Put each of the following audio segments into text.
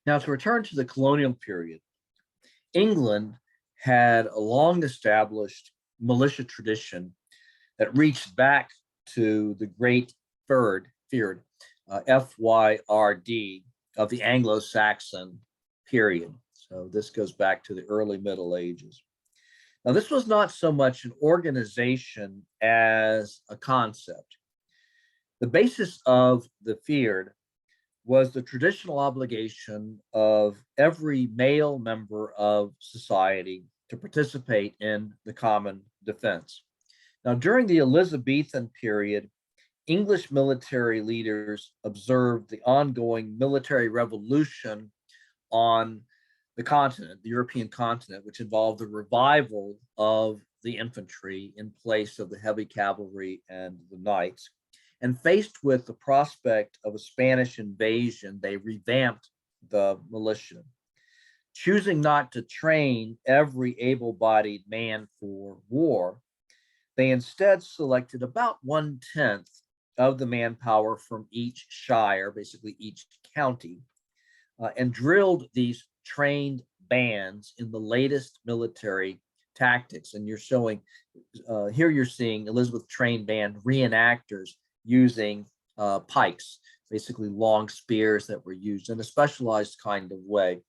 Now, to return to the colonial period, England had a long established militia tradition that reached back to the Great Fyrd, Fyrd, of the Anglo-Saxon period. So this goes back to the early Middle Ages. Now, this was not so much an organization as a concept. The basis of the Fyrd was the traditional obligation of every male member of society to participate in the common defense. Now, during the Elizabethan period, English military leaders observed the ongoing military revolution on the continent, the European continent, which involved the revival of the infantry in place of the heavy cavalry and the knights. And faced with the prospect of a Spanish invasion, they revamped the militia, choosing not to train every able-bodied man for war. They instead selected about 1/10 of the manpower from each shire, basically each county, and drilled these trained bands in the latest military tactics. And you're showing, here you're seeing Elizabeth trained band reenactors using pikes, basically long spears that were used in a specialized kind of way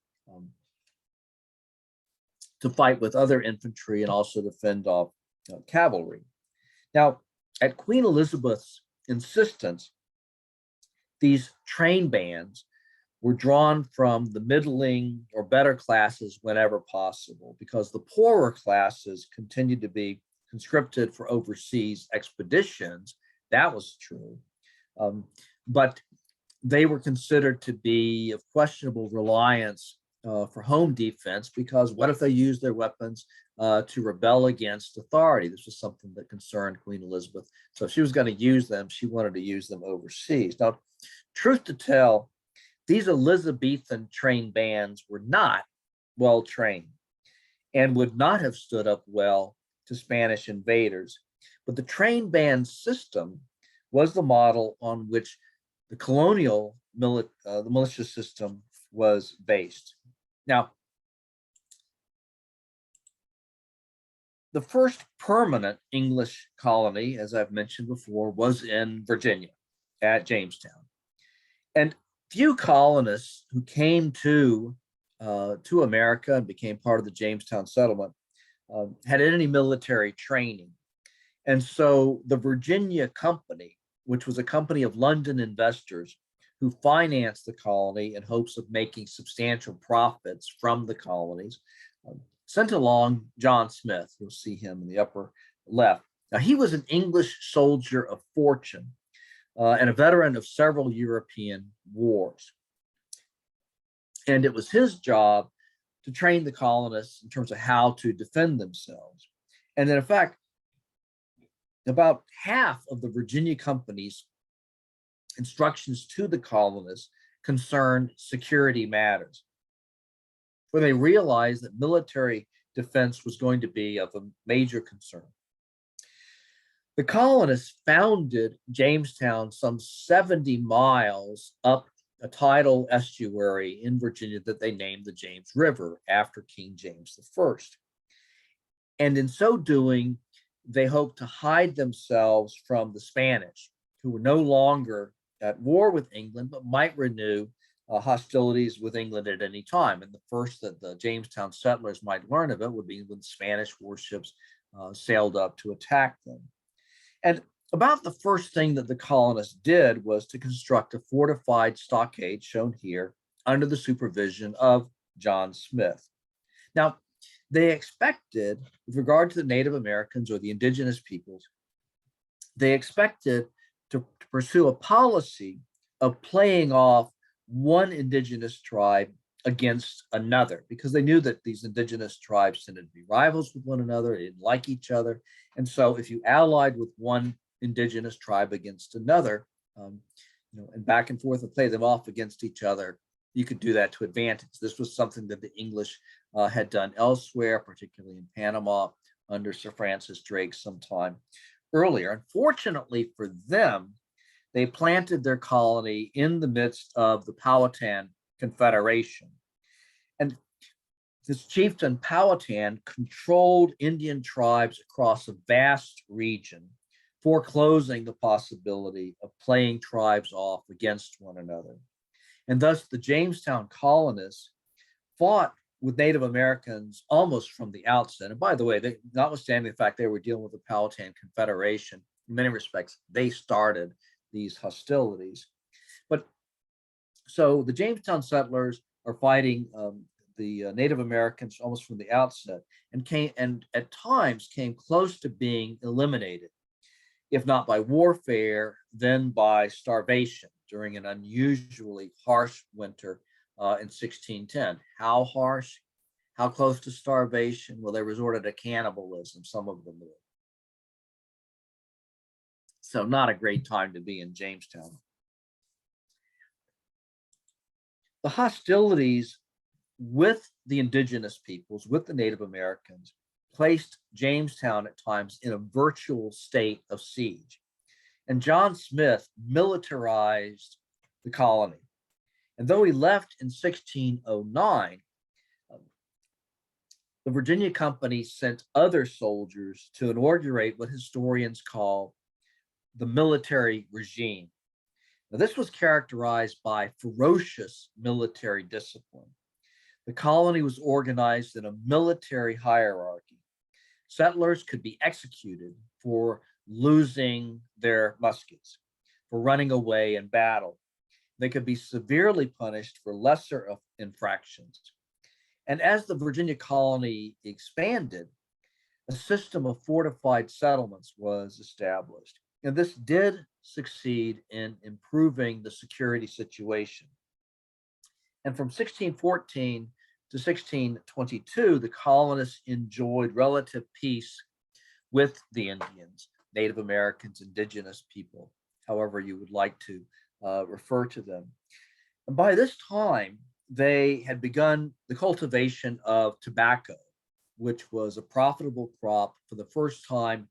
to fight with other infantry and also to fend off cavalry. Now, at Queen Elizabeth's insistence, these trained bands were drawn from the middling or better classes whenever possible, because the poorer classes continued to be conscripted for overseas expeditions. That was true. But they were considered to be of questionable reliance for home defense, because what if they used their weapons to rebel against authority? This was something that concerned Queen Elizabeth. So if she was going to use them, she wanted to use them overseas. Now, truth to tell, these Elizabethan trained bands were not well trained and would not have stood up well to Spanish invaders. But the trained band system was the model on which the colonial the militia system was based. Now, the first permanent English colony, as I've mentioned before, was in Virginia at Jamestown. And few colonists who came to America and became part of the Jamestown settlement had any military training. And so the Virginia Company, which was a company of London investors who financed the colony in hopes of making substantial profits from the colonies, sent along John Smith. You'll see him in the upper left. Now, he was an English soldier of fortune and a veteran of several European wars. And it was his job to train the colonists in terms of how to defend themselves. And then, in fact, about half of the Virginia Company's instructions to the colonists concerned security matters, where they realized that military defense was going to be of a major concern. The colonists founded Jamestown some 70 miles up a tidal estuary in Virginia that they named the James River after King James I. And in so doing, they hoped to hide themselves from the Spanish, who were no longer at war with England, but might renew hostilities with England at any time. And the first that the Jamestown settlers might learn of it would be when Spanish warships sailed up to attack them. And about the first thing that the colonists did was to construct a fortified stockade, shown here, under the supervision of John Smith. Now, they expected, with regard to the Native Americans or the indigenous peoples, they expected to pursue a policy of playing off one indigenous tribe against another, because they knew that these indigenous tribes tended to be rivals with one another, they didn't like each other. And so if you allied with one indigenous tribe against another, and back and forth and play them off against each other, you could do that to advantage. This was something that the English had done elsewhere, particularly in Panama under Sir Francis Drake sometime earlier. Unfortunately for them, they planted their colony in the midst of the Powhatan Confederation. And this chieftain Powhatan controlled Indian tribes across a vast region, foreclosing the possibility of playing tribes off against one another. And thus the Jamestown colonists fought with Native Americans almost from the outset. And by the way, notwithstanding the fact they were dealing with the Powhatan Confederation, in many respects, they started these hostilities. But so the Jamestown settlers are fighting the Native Americans almost from the outset, and at times came close to being eliminated, if not by warfare, then by starvation during an unusually harsh winter in 1610. How harsh? How close to starvation? Well, they resorted to cannibalism, some of them did. So not a great time to be in Jamestown. The hostilities with the indigenous peoples, with the Native Americans, placed Jamestown at times in a virtual state of siege. And John Smith militarized the colony. And though he left in 1609, the Virginia Company sent other soldiers to inaugurate what historians call the military regime. Now, this was characterized by ferocious military discipline. The colony was organized in a military hierarchy. Settlers could be executed for losing their muskets, for running away in battle. They could be severely punished for lesser infractions. And as the Virginia colony expanded, a system of fortified settlements was established. And this did succeed in improving the security situation. And from 1614 to 1622, the colonists enjoyed relative peace with the Indians, Native Americans, indigenous people, however you would like to refer to them. And by this time, they had begun the cultivation of tobacco, which was a profitable crop for the first time,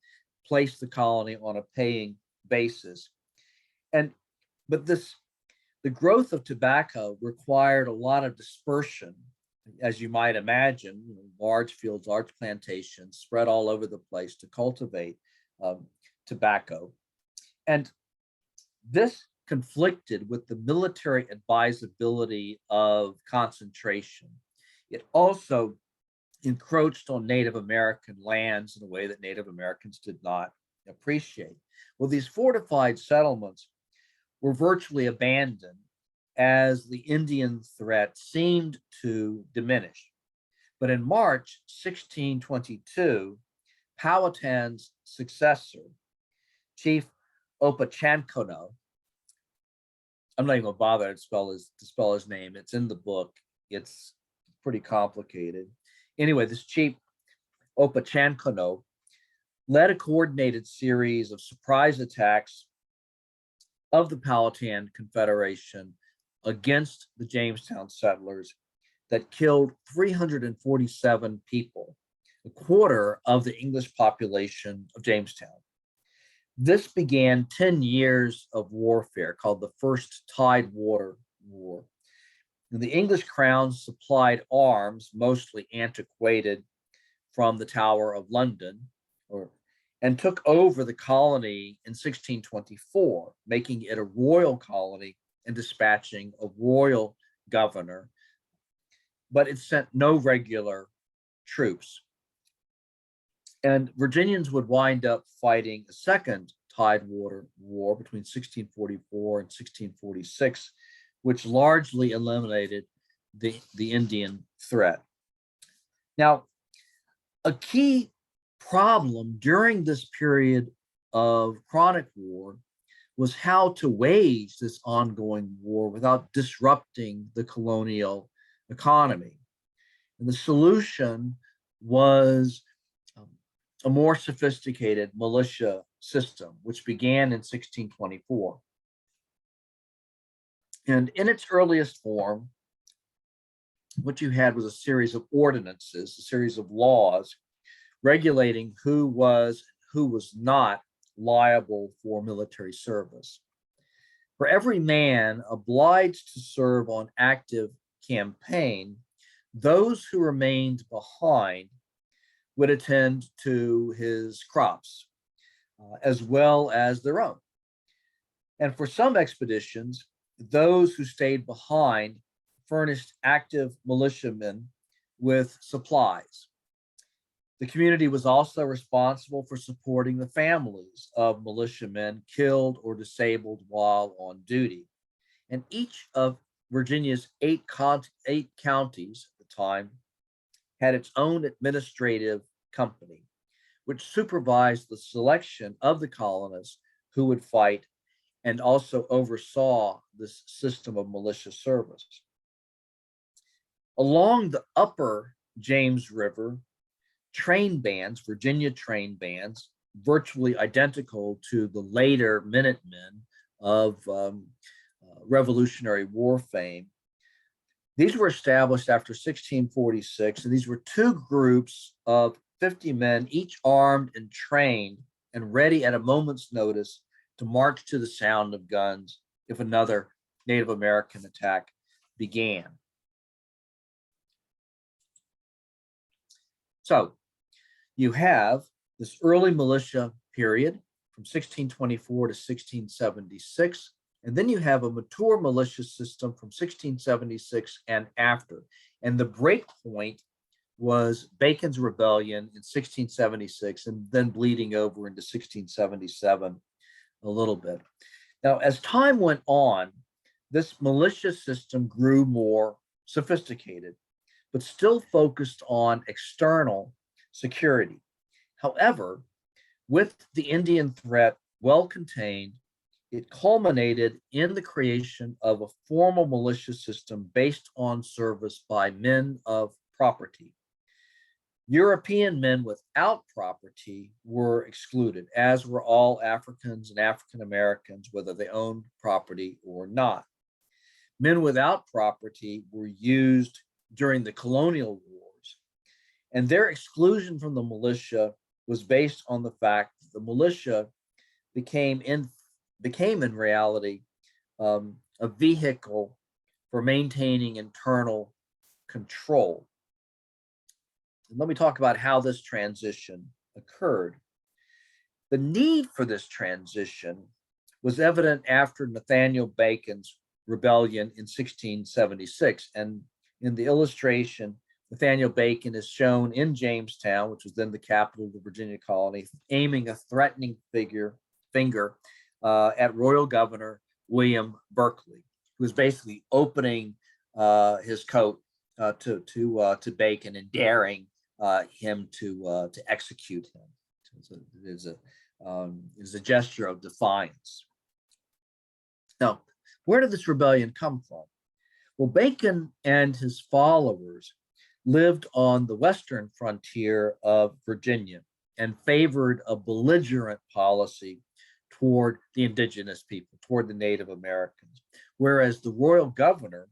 placed the colony on a paying basis. But the growth of tobacco required a lot of dispersion, as you might imagine, large fields, large plantations spread all over the place to cultivate tobacco. And this conflicted with the military advisability of concentration. It also encroached on Native American lands in a way that Native Americans did not appreciate. Well, these fortified settlements were virtually abandoned as the Indian threat seemed to diminish. But in March 1622, Powhatan's successor, Chief Opachancono, I'm not even going to bother to spell his name. It's in the book. It's pretty complicated. Anyway, this Chief Opachancono led a coordinated series of surprise attacks of the Powhatan Confederation against the Jamestown settlers that killed 347 people, a quarter of the English population of Jamestown. This began 10 years of warfare called the First Tidewater War. And the English crown supplied arms, mostly antiquated, from the Tower of London, and took over the colony in 1624, making it a royal colony and dispatching a royal governor. But it sent no regular troops. And Virginians would wind up fighting a second Tidewater War between 1644 and 1646, which largely eliminated the Indian threat. Now, a key problem during this period of chronic war was how to wage this ongoing war without disrupting the colonial economy. And the solution was a more sophisticated militia system, which began in 1624. And in its earliest form, what you had was a series of ordinances, a series of laws regulating who was not liable for military service. For every man obliged to serve on active campaign, those who remained behind would attend to his crops, as well as their own. And for some expeditions, those who stayed behind furnished active militiamen with supplies. The community was also responsible for supporting the families of militiamen killed or disabled while on duty. And each of Virginia's eight counties at the time had its own administrative company, which supervised the selection of the colonists who would fight and also oversaw this system of militia service. Along the upper James River, train bands, Virginia train bands, virtually identical to the later Minutemen of Revolutionary War fame. These were established after 1646, and these were two groups of 50 men, each armed and trained and ready at a moment's notice to march to the sound of guns if another Native American attack began. So you have this early militia period from 1624 to 1676, and then you have a mature militia system from 1676 and after. And the break point was Bacon's Rebellion in 1676, and then bleeding over into 1677 a little bit. Now, as time went on, this militia system grew more sophisticated, but still focused on external security. However, with the Indian threat well contained, it culminated in the creation of a formal militia system based on service by men of property. European men without property were excluded, as were all Africans and African Americans, whether they owned property or not. Men without property were used during the colonial wars, and their exclusion from the militia was based on the fact that the militia became in reality a vehicle for maintaining internal control. And let me talk about how this transition occurred. The need for this transition was evident after Nathaniel Bacon's rebellion in 1676. And in the illustration, Nathaniel Bacon is shown in Jamestown, which was then the capital of the Virginia colony, aiming a threatening finger at Royal Governor William Berkeley, who was basically opening his coat to Bacon and daring him to execute him. It is a gesture of defiance. Now, where did this rebellion come from? Well, Bacon and his followers lived on the western frontier of Virginia and favored a belligerent policy toward the indigenous people, toward the Native Americans, whereas the royal governor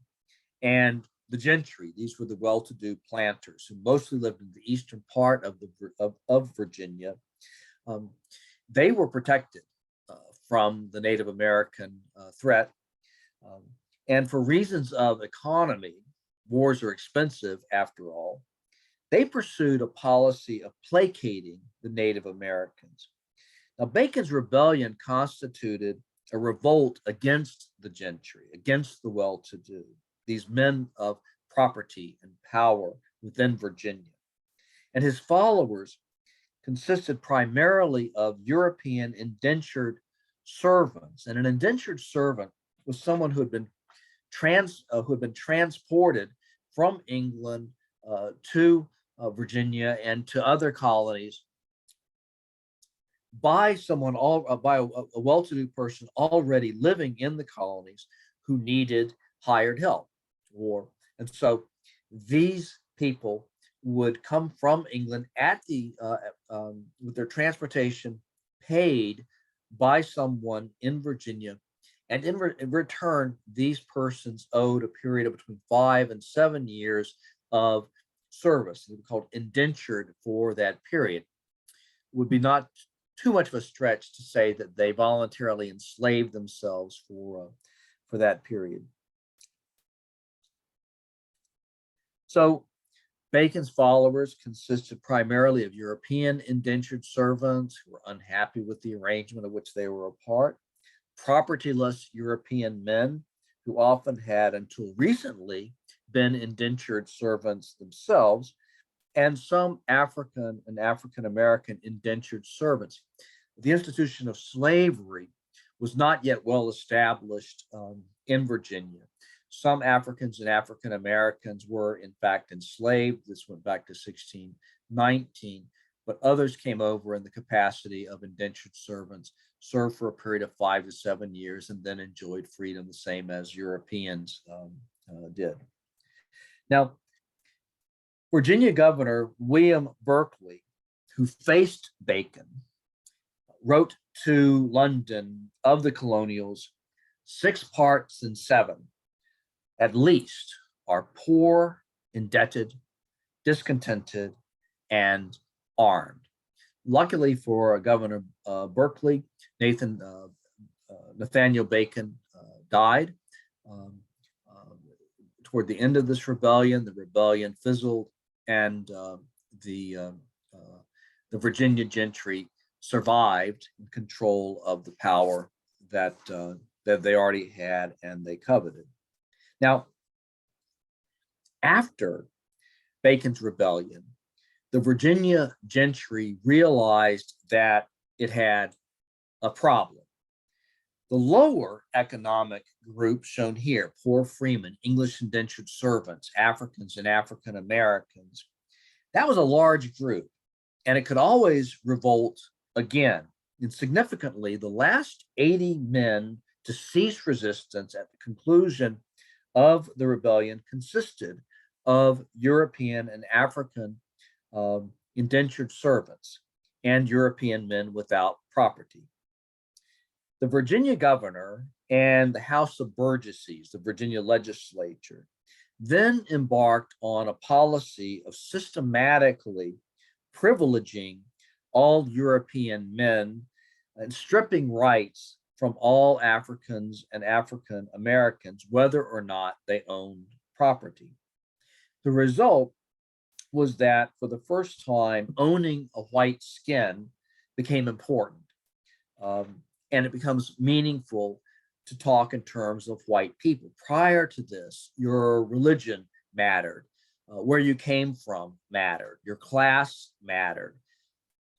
and the gentry, these were the well-to-do planters who mostly lived in the eastern part of Virginia, they were protected from the Native American threat. And for reasons of economy, wars are expensive after all, they pursued a policy of placating the Native Americans. Now, Bacon's rebellion constituted a revolt against the gentry, against the well-to-do, these men of property and power within Virginia. And his followers consisted primarily of European indentured servants. And an indentured servant was someone who had been transported from England to Virginia and to other colonies by a well-to-do person already living in the colonies who needed hired help. And so these people would come from England with their transportation paid by someone in Virginia, and in return, these persons owed a period of between 5 and 7 years of service. They were called indentured for that period. It would be not too much of a stretch to say that they voluntarily enslaved themselves for that period. So Bacon's followers consisted primarily of European indentured servants who were unhappy with the arrangement of which they were a part, propertyless European men who often had, until recently, been indentured servants themselves, and some African and African American indentured servants. The institution of slavery was not yet well established in Virginia. Some Africans and African Americans were, in fact, enslaved. This went back to 1619, but others came over in the capacity of indentured servants, served for a period of 5 to 7 years, and then enjoyed freedom, the same as Europeans did. Now, Virginia Governor William Berkeley, who faced Bacon, wrote to London of the colonials, 6 parts in 7, at least, are poor, indebted, discontented, and armed. Luckily for Governor Berkeley, Nathaniel Bacon died. Toward the end of this rebellion, the rebellion fizzled, and the Virginia gentry survived in control of the power that they already had and they coveted. Now, after Bacon's rebellion, the Virginia gentry realized that it had a problem. The lower economic group shown here, poor freemen, English indentured servants, Africans and African Americans, that was a large group, and it could always revolt again. And significantly, the last 80 men to cease resistance at the conclusion of the rebellion consisted of European and African indentured servants and European men without property. The Virginia governor and the House of Burgesses, the Virginia legislature, then embarked on a policy of systematically privileging all European men and stripping rights from all Africans and African Americans, whether or not they owned property. The result was that for the first time, owning a white skin became important. And it becomes meaningful to talk in terms of white people. Prior to this, your religion mattered, where you came from mattered, your class mattered.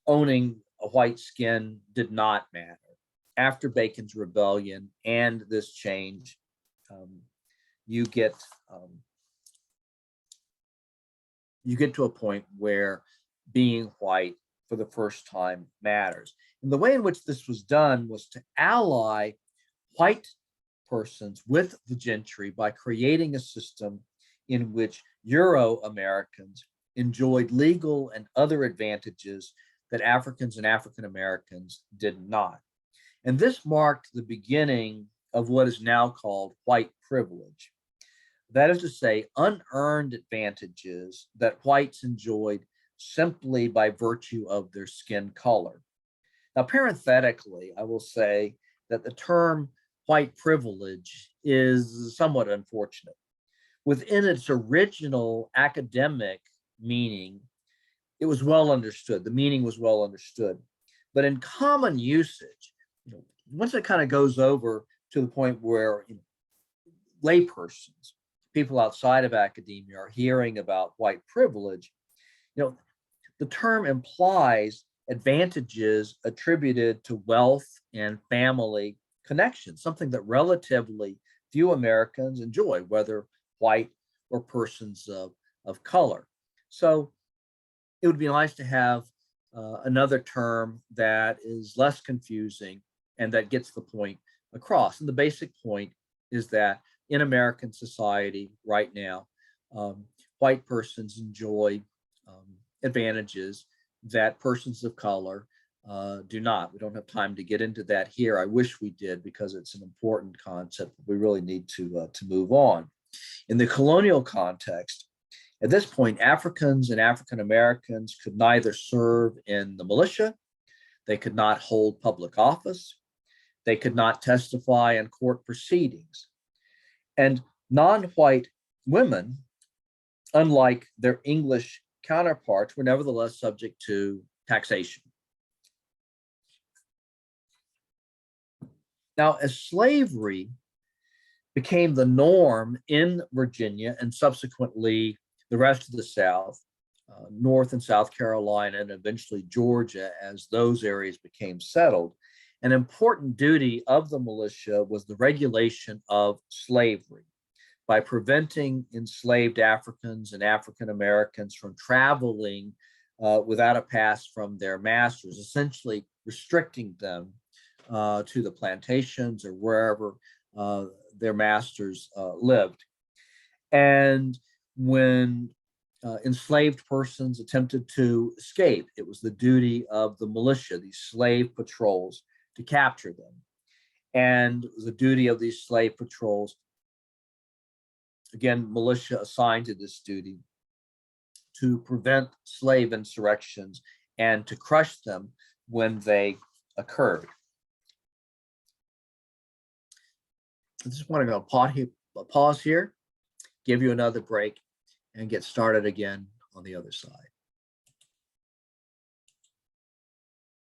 Owning a white skin did not matter. After Bacon's rebellion and this change, you get to a point where being white for the first time matters. And the way in which this was done was to ally white persons with the gentry by creating a system in which Euro-Americans enjoyed legal and other advantages that Africans and African Americans did not. And this marked the beginning of what is now called white privilege. That is to say, unearned advantages that whites enjoyed simply by virtue of their skin color. Now, parenthetically, I will say that the term white privilege is somewhat unfortunate. Within its original academic meaning, it was well understood. The meaning was well understood. But in common usage, once it kind of goes over to the point where laypersons, people outside of academia, are hearing about white privilege, the term implies advantages attributed to wealth and family connections, something that relatively few Americans enjoy, whether white or persons of color. So it would be nice to have another term that is less confusing and that gets the point across. And the basic point is that in American society right now, white persons enjoy advantages that persons of color do not. We don't have time to get into that here. I wish we did, because it's an important concept. We really need to move on. In the colonial context, at this point, Africans and African Americans could neither serve in the militia, they could not hold public office, they could not testify in court proceedings. And non-white women unlike their English counterparts, were nevertheless subject to taxation. Now, as slavery became the norm in Virginia and subsequently the rest of the South, North and South Carolina, and eventually Georgia, as those areas became settled, an important duty of the militia was the regulation of slavery by preventing enslaved Africans and African Americans from traveling without a pass from their masters, essentially restricting them to the plantations or wherever their masters lived. And when enslaved persons attempted to escape, it was the duty of the militia, these slave patrols, to capture them. And it was the duty of these slave patrols, again, militia assigned to this duty, to prevent slave insurrections and to crush them when they occurred. I just want to pause here, give you another break, and get started again on the other side.